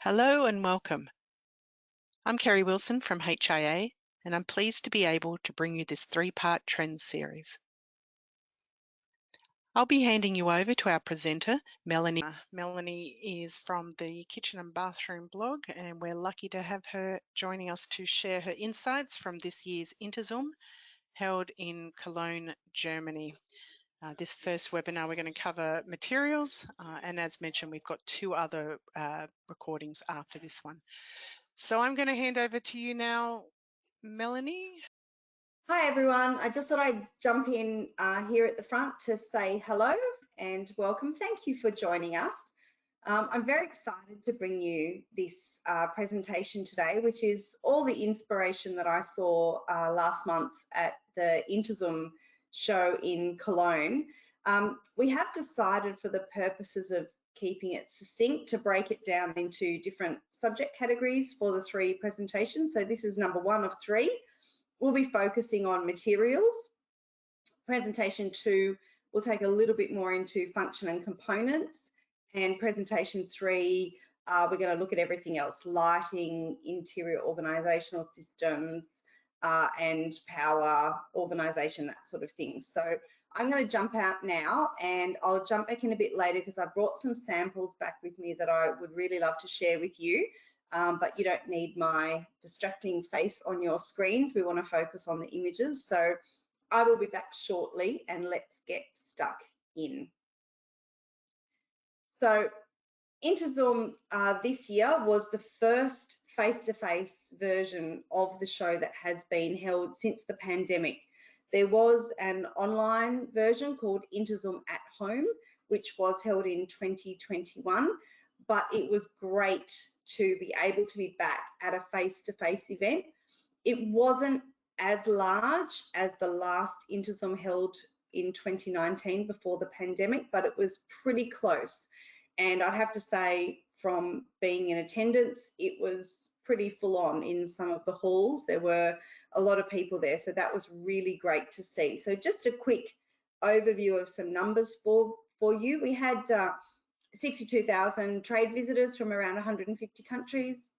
Hello and welcome. I'm Kerry Wilson from HIA, and I'm pleased to be able to bring you this three-part trends series. I'll be handing you over to our presenter, Melanie. Melanie is from the Kitchen and Bathroom blog, and we're lucky to have her joining us to share her insights from this year's Interzoom held in Cologne, Germany. This first webinar, we're going to cover materials, and as mentioned, we've got two other recordings after this one. So I'm going to hand over to you now, Melanie. Hi everyone, I just thought I'd jump in here at the front to say hello and welcome. Thank you for joining us. I'm very excited to bring you this presentation today, which is all the inspiration that I saw last month at the Interzoom show in Cologne. We have decided, for the purposes of keeping it succinct, to break it down into different subject categories for the three presentations. So this is number one of three. We'll be focusing on materials. Presentation 2 will take a little bit more into function and components. And presentation 3, we're going to look at everything else: lighting, interior organizational systems, and power, organization, that sort of thing. So I'm going to jump out now, and I'll jump back in a bit later because I brought some samples back with me that I would really love to share with you. But you don't need my distracting face on your screens. We want to focus on the images. So I will be back shortly, and let's get stuck in. So Interzoom this year was the first face-to-face version of the show that has been held since the pandemic. There was an online version called Interzoom at Home, which was held in 2021, but it was great to be able to be back at a face-to-face event. It wasn't as large as the last Interzoom held in 2019 before the pandemic, but it was pretty close. And I'd have to say, from being in attendance, it was pretty full on in some of the halls. There were a lot of people there, so that was really great to see. So just a quick overview of some numbers for you. We had 62,000 trade visitors from around 150 countries,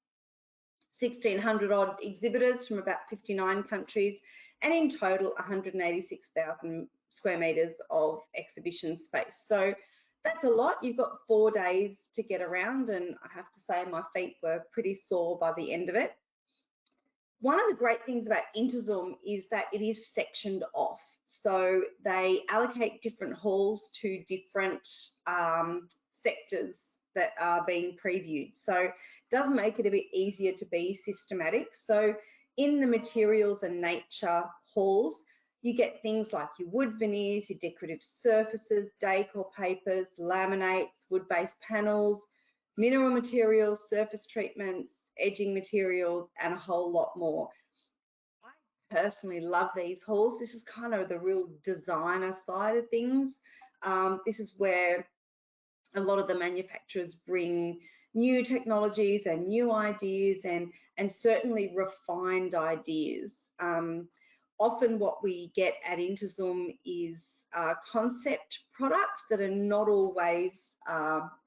1,600 odd exhibitors from about 59 countries, and in total 186,000 square meters of exhibition space. So that's a lot. You've got 4 days to get around, and I have to say my feet were pretty sore by the end of it. One of the great things about Interzoom is that it is sectioned off. So they allocate different halls to different sectors that are being previewed. So it does make it a bit easier to be systematic. So in the materials and nature halls, you get things like your wood veneers, your decorative surfaces, decor papers, laminates, wood-based panels, mineral materials, surface treatments, edging materials, and a whole lot more. I personally love these halls. This is kind of the real designer side of things. This is where a lot of the manufacturers bring new technologies and new ideas, and certainly refined ideas. Often what we get at Interzoom is concept products that are not always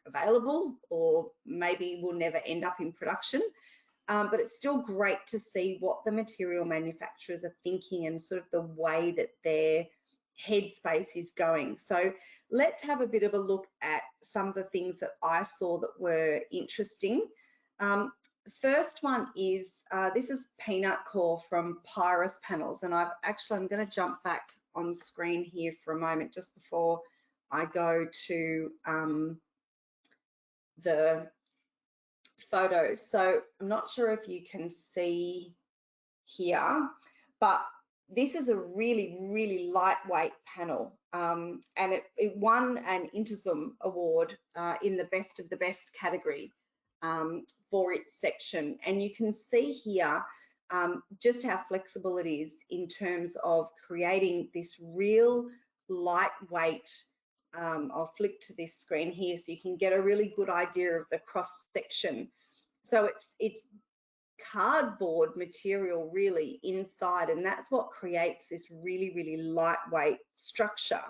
available, or maybe will never end up in production. But it's still great to see what the material manufacturers are thinking and sort of the way that their headspace is going. So let's have a bit of a look at some of the things that I saw that were interesting. First one is, this is peanut core from Pyrus Panels, and I'm going to jump back on screen here for a moment just before I go to the photos. So I'm not sure if you can see here, but this is a really, really lightweight panel, and it won an Interzoom award in the best of the best category for its section. And you can see here just how flexible it is in terms of creating this real lightweight, I'll flick to this screen here so you can get a really good idea of the cross section. So it's cardboard material really inside, and that's what creates this really, really lightweight structure.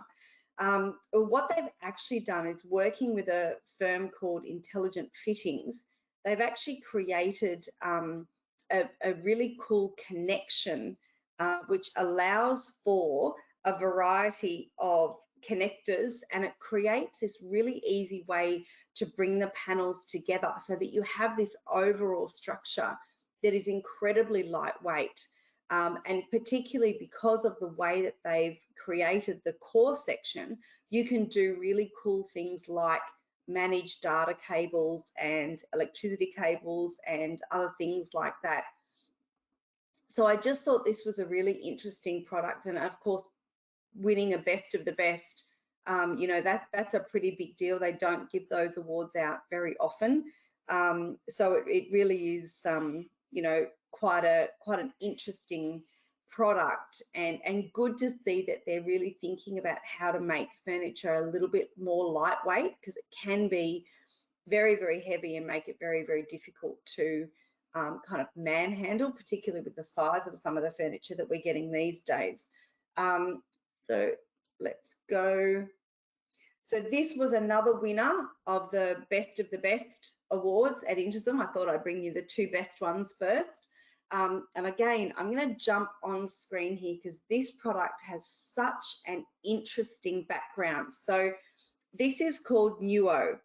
What they've actually done is working with a firm called Intelligent Fittings. they've actually created a really cool connection which allows for a variety of connectors, and it creates this really easy way to bring the panels together so that you have this overall structure that is incredibly lightweight. And particularly because of the way that they've created the core section, you can do really cool things like manage data cables and electricity cables and other things like that. So I just thought this was a really interesting product, and of course, winning a best of the best, you know, that's a pretty big deal. They don't give those awards out very often. So it really is, you know, quite an interesting product, and good to see that they're really thinking about how to make furniture a little bit more lightweight, because it can be very, very heavy and make it very, very difficult to kind of manhandle, particularly with the size of some of the furniture that we're getting these days. So let's go. So this was another winner of the Best awards at Interzum. I thought I'd bring you the two best ones first. And again, I'm going to jump on screen here because this product has such an interesting background. So this is called Nuo,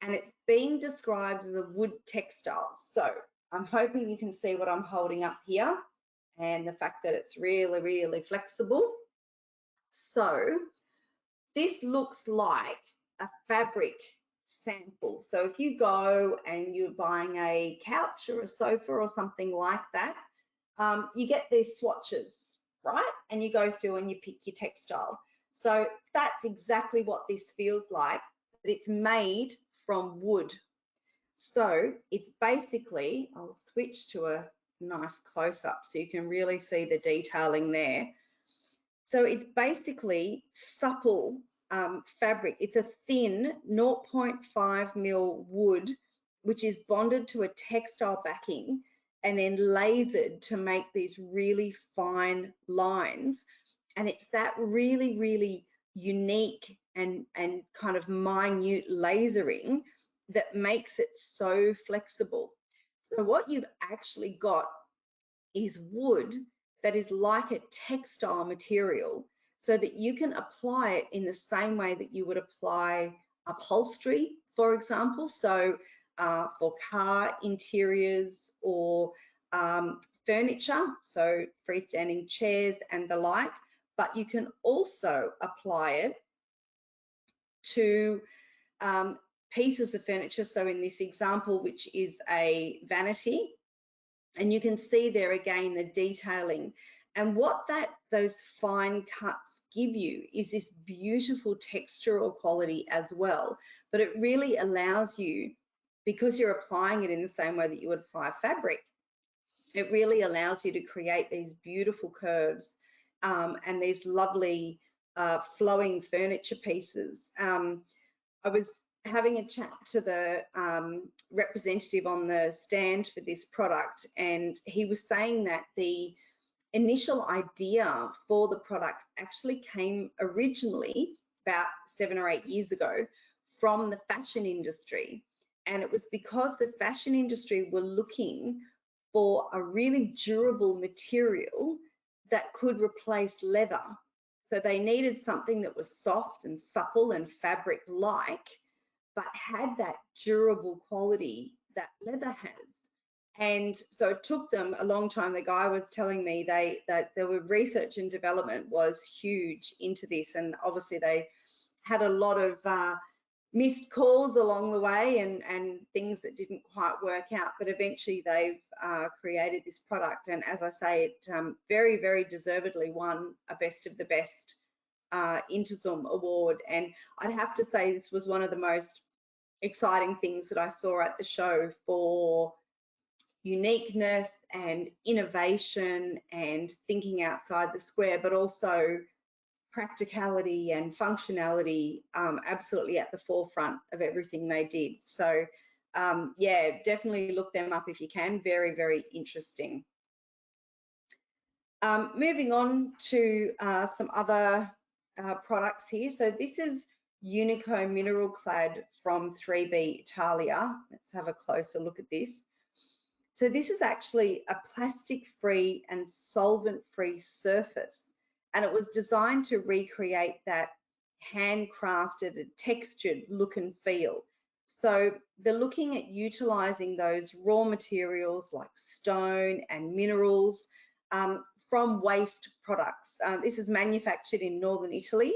and it's being described as a wood textile. So I'm hoping you can see what I'm holding up here and the fact that it's really, really flexible. So this looks like a fabric sample. So if you go and you're buying a couch or a sofa or something like that, you get these swatches, right? And you go through and you pick your textile. So that's exactly what this feels like, but it's made from wood. So it's basically, I'll switch to a nice close-up so you can really see the detailing there. So it's basically supple fabric. It's a thin 0.5 mil wood, which is bonded to a textile backing and then lasered to make these really fine lines. And it's that really, really unique and kind of minute lasering that makes it so flexible. So what you've actually got is wood that is like a textile material, so that you can apply it in the same way that you would apply upholstery, for example. So for car interiors or furniture, so freestanding chairs and the like, but you can also apply it to pieces of furniture. So in this example, which is a vanity, and you can see there again the detailing, and what those fine cuts give you is this beautiful textural quality as well. But it really allows you, because you're applying it in the same way that you would apply fabric, it really allows you to create these beautiful curves and these lovely flowing furniture pieces. I was having a chat to the representative on the stand for this product, and he was saying that the initial idea for the product actually came originally about 7 or 8 years ago from the fashion industry. And it was because the fashion industry were looking for a really durable material that could replace leather. So they needed something that was soft and supple and fabric-like, but had that durable quality that leather has. And so it took them a long time. The guy was telling me that there were research and development was huge into this, and obviously they had a lot of missed calls along the way and things that didn't quite work out, but eventually they've created this product, and as I say, it very, very deservedly won a Best of the Best Interzum award. And I'd have to say this was one of the most exciting things that I saw at the show for uniqueness and innovation and thinking outside the square, but also practicality and functionality absolutely at the forefront of everything they did. So yeah, definitely look them up if you can. Very, very interesting. Moving on to some other products here. So this is Unico mineral clad from 3B Italia. Let's have a closer look at this. So this is actually a plastic-free and solvent-free surface, and it was designed to recreate that handcrafted and textured look and feel. So they're looking at utilising those raw materials like stone and minerals from waste products. This is manufactured in northern Italy.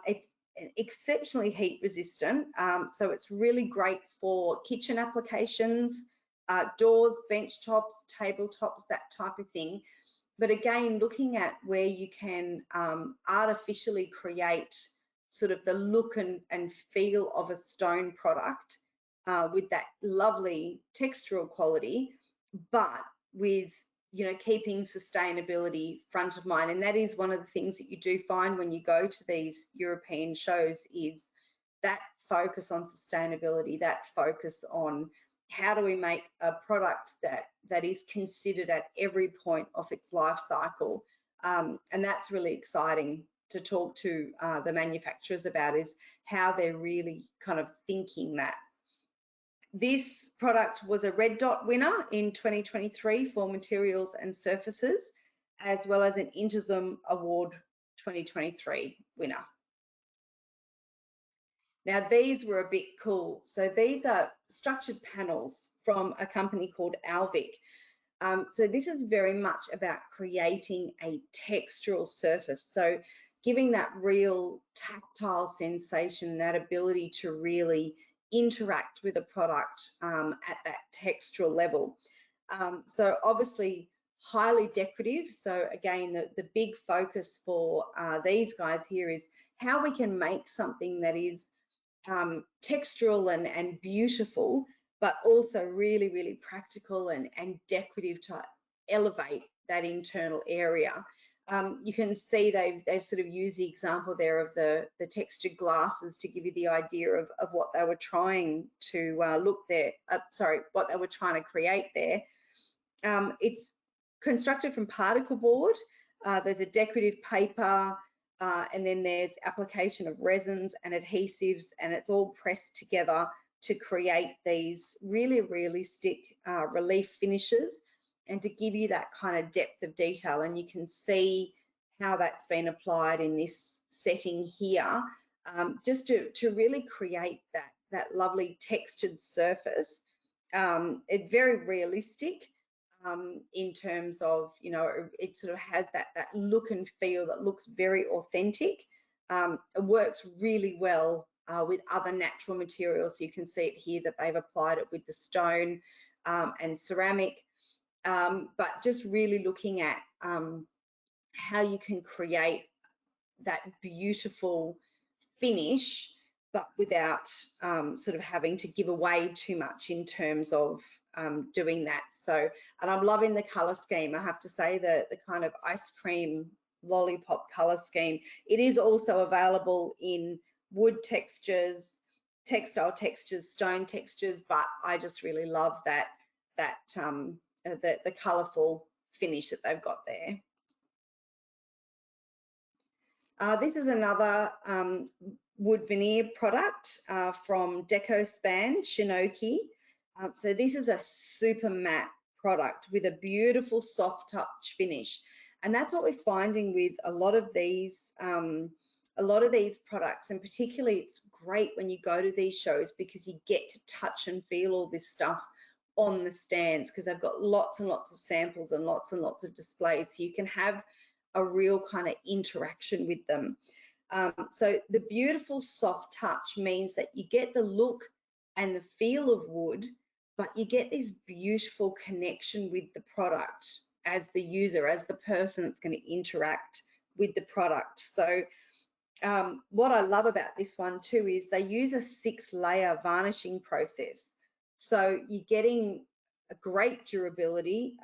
It's exceptionally heat resistant, so it's really great for kitchen applications, doors, bench tops, tabletops, that type of thing. But again, looking at where you can artificially create sort of the look and feel of a stone product with that lovely textural quality, but with, you know, keeping sustainability front of mind. And that is one of the things that you do find when you go to these European shows, is that focus on sustainability, that focus on how do we make a product that is considered at every point of its life cycle. And that's really exciting to talk to the manufacturers about, is how they're really kind of thinking that. This product was a Red Dot winner in 2023 for materials and surfaces, as well as an Interzum Award 2023 winner. Now, these were a bit cool. So these are structured panels from a company called Alvic. So this is very much about creating a textural surface. So giving that real tactile sensation, that ability to really interact with a product at that textural level. So obviously highly decorative. So again, the big focus for these guys here is how we can make something that is textural and beautiful, but also really, really practical and decorative to elevate that internal area. You can see they've sort of used the example there of the textured glasses to give you the idea of what they were trying to what they were trying to create there. It's constructed from particle board. There's a decorative paper, and then there's application of resins and adhesives, and it's all pressed together to create these really realistic relief finishes and to give you that kind of depth of detail. And you can see how that's been applied in this setting here, just to really create that lovely textured surface. It's very realistic. In terms of, you know, it sort of has that look and feel that looks very authentic. It works really well with other natural materials. You can see it here that they've applied it with the stone and ceramic, but just really looking at how you can create that beautiful finish, but without sort of having to give away too much in terms of doing that. So, and I'm loving the color scheme. I have to say that the kind of ice cream lollipop color scheme. It is also available in wood textures, textile textures, stone textures, but I just really love the colorful finish that they've got there. This is another wood veneer product from DecoSpan, Shinoki. So this is a super matte product with a beautiful soft touch finish. And that's what we're finding with a lot of these products, and particularly it's great when you go to these shows because you get to touch and feel all this stuff on the stands, because they've got lots and lots of samples and lots of displays. So you can have a real kind of interaction with them. So the beautiful soft touch means that you get the look and the feel of wood, but you get this beautiful connection with the product as the user, as the person that's going to interact with the product. So what I love about this one too is they use a 6-layer varnishing process. So you're getting a great durability,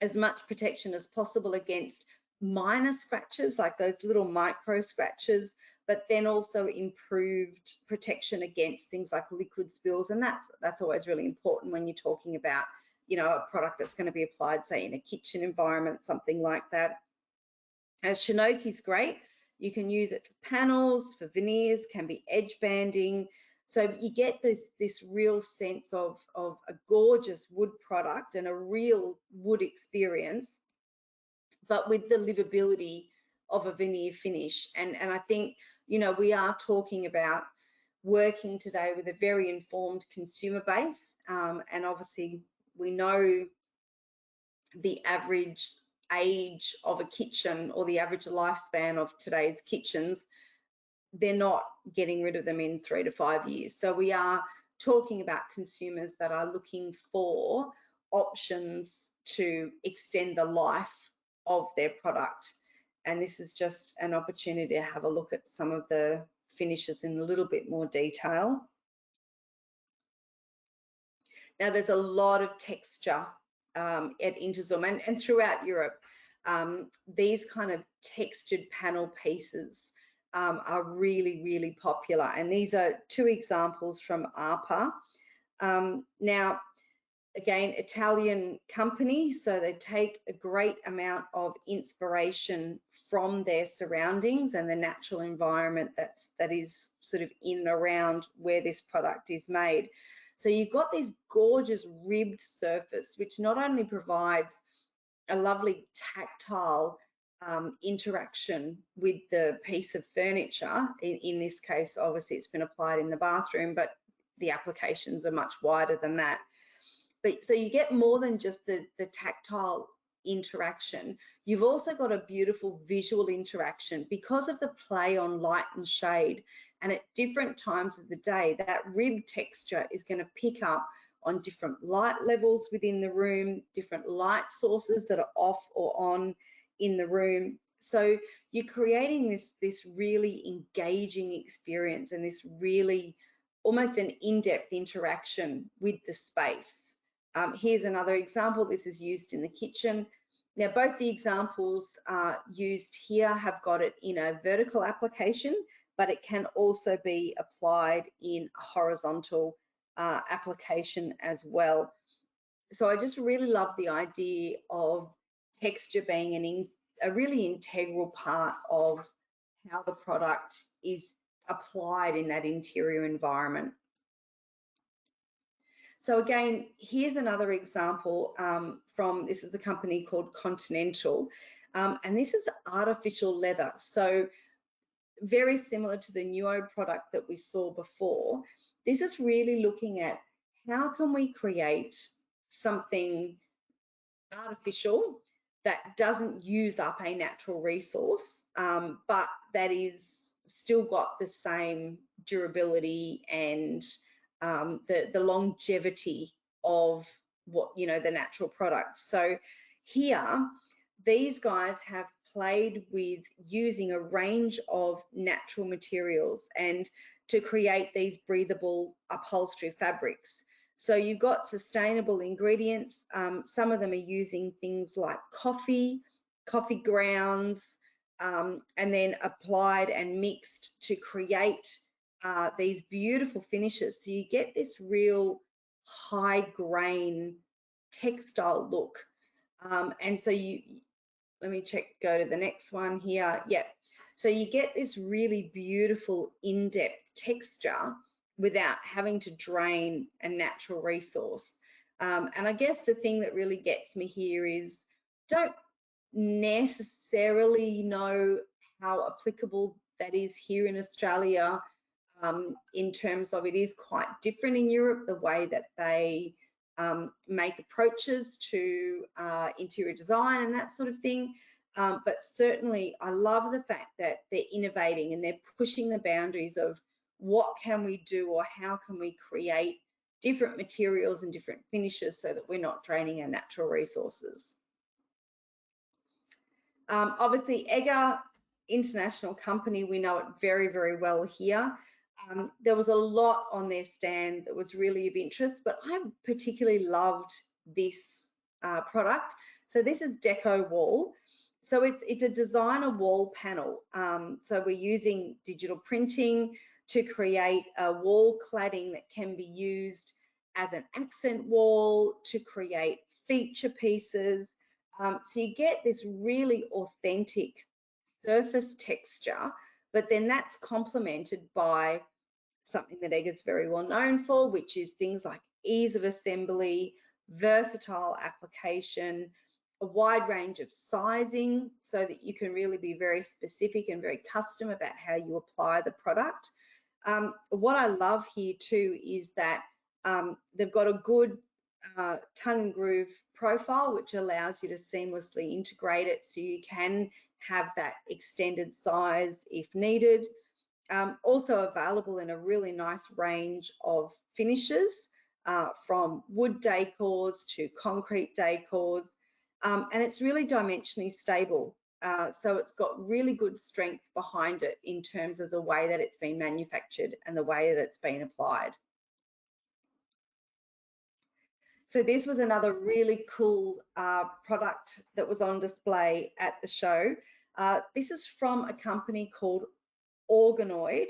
as much protection as possible against minor scratches, like those little micro scratches, but then also improved protection against things like liquid spills. And that's always really important when you're talking about, you know, a product that's going to be applied, say, in a kitchen environment, something like that. Shinoki's great. You can use it for panels, for veneers, can be edge banding. So you get this real sense of a gorgeous wood product and a real wood experience, but with the livability of a veneer finish. And I think, you know, we are talking about working today with a very informed consumer base. And obviously we know the average age of a kitchen or the average lifespan of today's kitchens, they're not getting rid of them in 3 to 5 years. So we are talking about consumers that are looking for options to extend the life of their product. And this is just an opportunity to have a look at some of the finishes in a little bit more detail. Now, there's a lot of texture at Interzoom and throughout Europe. These kind of textured panel pieces are really, really popular. And these are two examples from ARPA. Now, again, Italian company, so they take a great amount of inspiration from their surroundings and the natural environment that is sort of in and around where this product is made. So you've got this gorgeous ribbed surface, which not only provides a lovely tactile interaction with the piece of furniture. In this case, obviously it's been applied in the bathroom, but the applications are much wider than that. But so you get more than just the tactile interaction. You've also got a beautiful visual interaction because of the play on light and shade. And at different times of the day, that rib texture is going to pick up on different light levels within the room, different light sources that are off or on in the room. So you're creating this really engaging experience and this really almost an in-depth interaction with the space. Here's another example. This is used in the kitchen. Now, both the examples used here have got it in a vertical application, but it can also be applied in a horizontal application as well. So I just really love the idea of texture being a really integral part of how the product is applied in that interior environment. So again, here's another example from, this is a company called Continental, and this is artificial leather. So very similar to the Nuo product that we saw before. This is really looking at how can we create something artificial that doesn't use up a natural resource, but that is still got the same durability and the longevity of what, you know, the natural products. So here, these guys have played with using a range of natural materials and to create these breathable upholstery fabrics. So you've got sustainable ingredients. Some of them are using things like coffee grounds, and then applied and mixed to create these beautiful finishes. So you get this real high grain textile look. And so let me go to the next one here. Yeah. So you get this really beautiful in-depth texture without having to drain a natural resource. And I guess the thing that really gets me here is don't necessarily know how applicable that is here in Australia, in terms of it is quite different in Europe, the way that they make approaches to interior design and that sort of thing. But certainly I love the fact that they're innovating and they're pushing the boundaries of what can we do or how can we create different materials and different finishes so that we're not draining our natural resources. Obviously, Egger, international company, we know it very, very well here. There was a lot on their stand that was really of interest, but I particularly loved this product. So this is Deco Wall. So it's a designer wall panel. So we're using digital printing to create a wall cladding that can be used as an accent wall, to create feature pieces. So you get this really authentic surface texture, but then that's complemented by something that Egger's very well known for, which is things like ease of assembly, versatile application, a wide range of sizing so that you can really be very specific and very custom about how you apply the product. What I love here too is that they've got a good tongue and groove profile, which allows you to seamlessly integrate it so you can have that extended size if needed. Also available in a really nice range of finishes, from wood decors to concrete decors, and it's really dimensionally stable. So it's got really good strength behind it in terms of the way that it's been manufactured and the way that it's been applied. So this was another really cool product that was on display at the show. This is from a company called Organoid,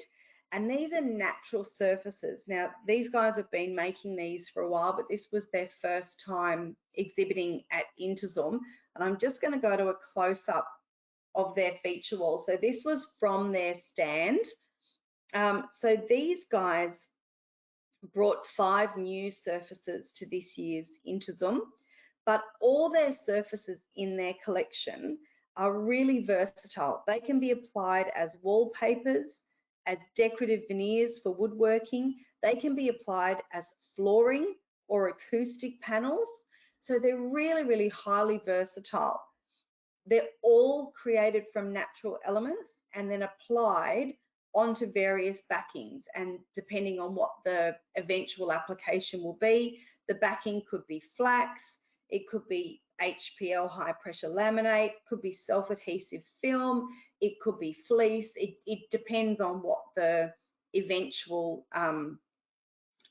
and these are natural surfaces. Now, these guys have been making these for a while, but this was their first time exhibiting at Interzum, and I'm just going to go to a close-up of their feature wall. So this was from their stand. So these guys brought 5 new surfaces to this year's Interzum, but all their surfaces in their collection are really versatile. They can be applied as wallpapers, as decorative veneers for woodworking. They can be applied as flooring or acoustic panels. So they're really, really highly versatile. They're all created from natural elements and then applied onto various backings. And depending on what the eventual application will be, the backing could be flax, it could be HPL, high pressure laminate, could be self-adhesive film, it could be fleece. It depends on what the eventual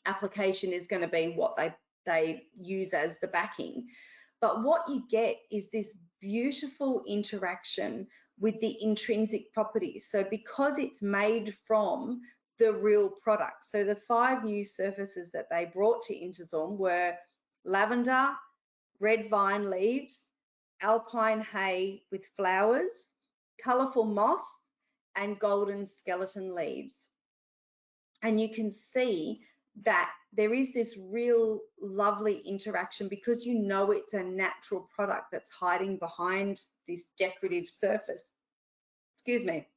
application is going to be, what they use as the backing. But what you get is this beautiful interaction with the intrinsic properties. So because it's made from the real product, so the 5 new surfaces that they brought to Interzum were lavender, red vine leaves, alpine hay with flowers, colourful moss, and golden skeleton leaves. And you can see that there is this real lovely interaction because you know it's a natural product that's hiding behind this decorative surface. Excuse me.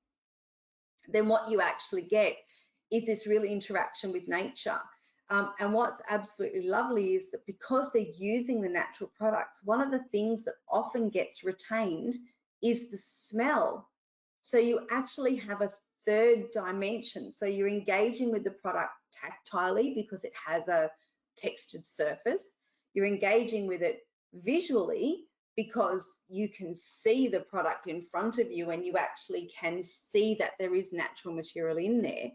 Then what you actually get is this real interaction with nature. And what's absolutely lovely is that because they're using the natural products, one of the things that often gets retained is the smell. So you actually have a third dimension. So you're engaging with the product tactilely because it has a textured surface. You're engaging with it visually because you can see the product in front of you and you actually can see that there is natural material in there.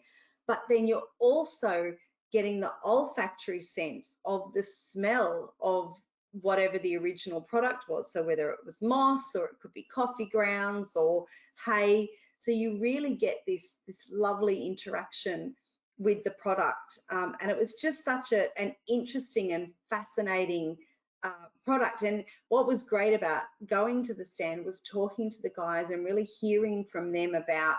But then you're also getting the olfactory sense of the smell of whatever the original product was. So whether it was moss or it could be coffee grounds or hay. So you really get this lovely interaction with the product. And it was just such an interesting and fascinating product. And what was great about going to the stand was talking to the guys and really hearing from them about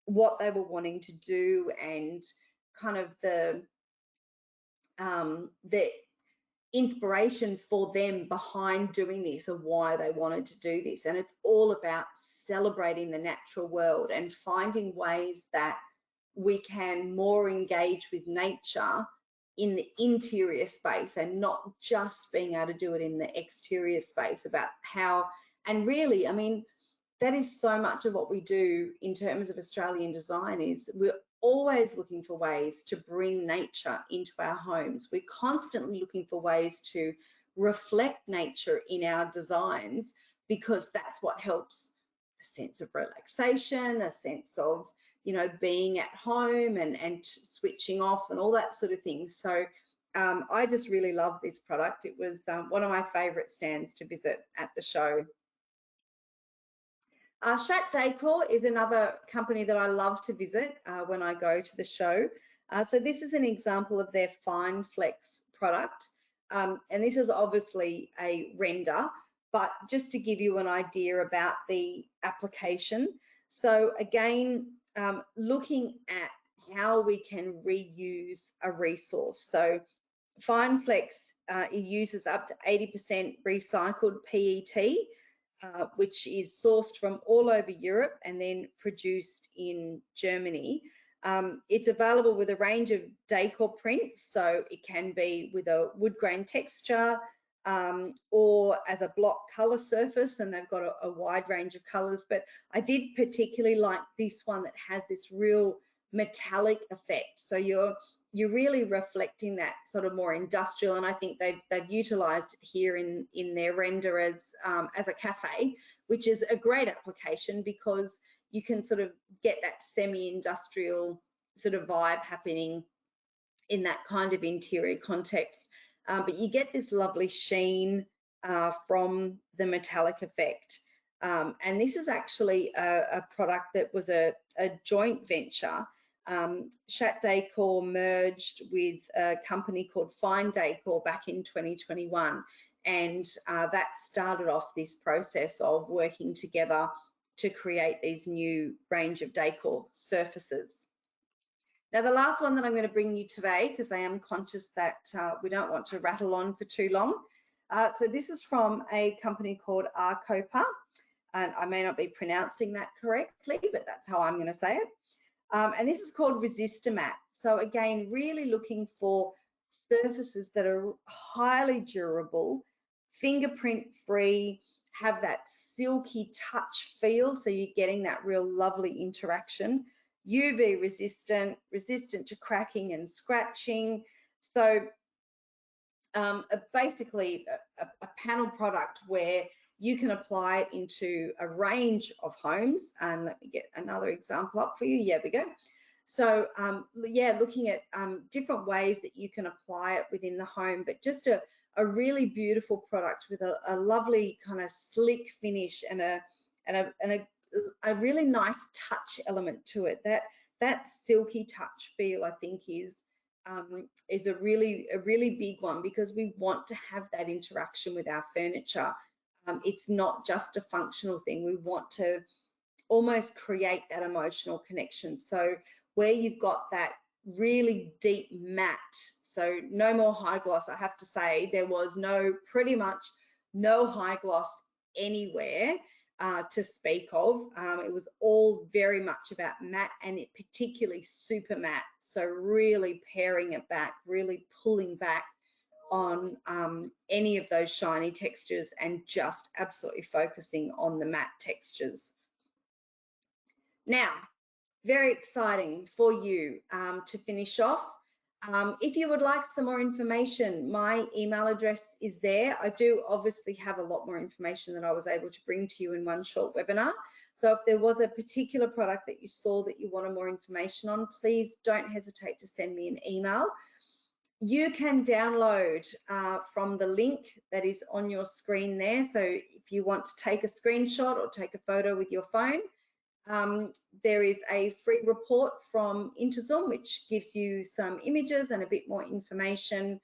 what they were wanting to do and kind of the inspiration for them behind doing this and why they wanted to do this. And it's all about celebrating the natural world and finding ways that we can more engage with nature in the interior space and not just being able to do it in the exterior space. About how, and really, I mean, that is so much of what we do in terms of Australian design. Is we're always looking for ways to bring nature into our homes. We're constantly looking for ways to reflect nature in our designs because that's what helps a sense of relaxation, a sense of, you know, being at home and switching off and all that sort of thing. So I just really love this product. It was one of my favorite stands to visit at the show. Chat Decor is another company that I love to visit when I go to the show. So this is an example of their Fine Flex product. And this is obviously a render, but just to give you an idea about the application. So again, looking at how we can reuse a resource. So FineFlex it uses up to 80% recycled PET, which is sourced from all over Europe and then produced in Germany. It's available with a range of decor prints, so it can be with a wood grain texture or as a block color surface, and they've got a wide range of colors. But I did particularly like this one that has this real metallic effect. So you're really reflecting that sort of more industrial, and I think they've utilised it here in their render as a cafe, which is a great application because you can sort of get that semi-industrial sort of vibe happening in that kind of interior context. But you get this lovely sheen from the metallic effect. And this is actually a product that was a joint venture. Chat Decor merged with a company called Fine Decor back in 2021. And that started off this process of working together to create these new range of decor surfaces. Now, the last one that I'm going to bring you today, because I am conscious that we don't want to rattle on for too long. So this is from a company called Arcopa, and I may not be pronouncing that correctly, but that's how I'm going to say it. And this is called Resistomat. So again, really looking for surfaces that are highly durable, fingerprint free, have that silky touch feel, so you're getting that real lovely interaction. UV resistant, resistant to cracking and scratching. So basically a panel product where you can apply it into a range of homes. And let me get another example up for you. Yeah, we go. So yeah, looking at different ways that you can apply it within the home, but just a really beautiful product with a lovely kind of slick finish and a really nice touch element to it. That silky touch feel, I think, is a really big one, because we want to have that interaction with our furniture. It's not just a functional thing. We want to almost create that emotional connection. So where you've got that really deep matte, so no more high gloss. I have to say there was pretty much no high gloss anywhere to speak of. It was all very much about matte, and it particularly super matte. So really paring it back, really pulling back on any of those shiny textures and just absolutely focusing on the matte textures. Now, very exciting for you to finish off. If you would like some more information, my email address is there. I do obviously have a lot more information than I was able to bring to you in one short webinar. So if there was a particular product that you saw that you wanted more information on, please don't hesitate to send me an email. You can download from the link that is on your screen there. So if you want to take a screenshot or take a photo with your phone, there is a free report from Interzoom, which gives you some images and a bit more information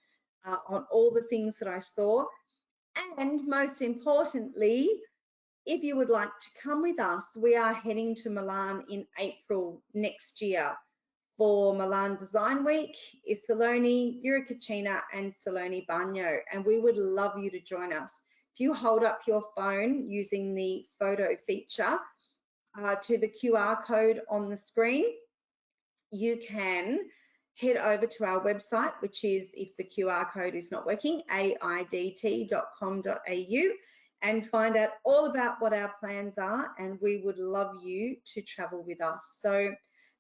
on all the things that I saw. And most importantly, if you would like to come with us, we are heading to Milan in April next year for Milan Design Week, Isoloni, Eurocachina, and Salone Bagno, and we would love you to join us. If you hold up your phone using the photo feature, to the QR code on the screen, you can head over to our website, which is, if the QR code is not working, aidt.com.au, and find out all about what our plans are, and we would love you to travel with us. So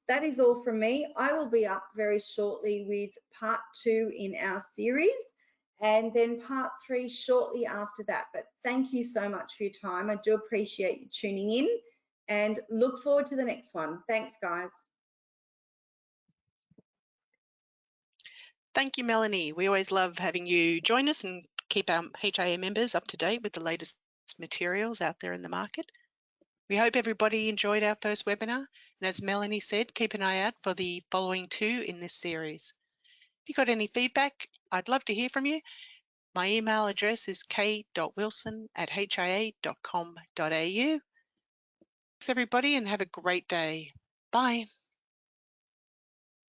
that is all from me. I will be up very shortly with part 2 in our series, and then part 3 shortly after that. But thank you so much for your time. I do appreciate you tuning in, and look forward to the next one. Thanks, guys. Thank you, Melanie. We always love having you join us and keep our HIA members up to date with the latest materials out there in the market. We hope everybody enjoyed our first webinar, and as Melanie said, keep an eye out for the following 2 in this series. If you've got any feedback, I'd love to hear from you. My email address is k.wilson@hia.com.au. Thanks, everybody, and have a great day. Bye.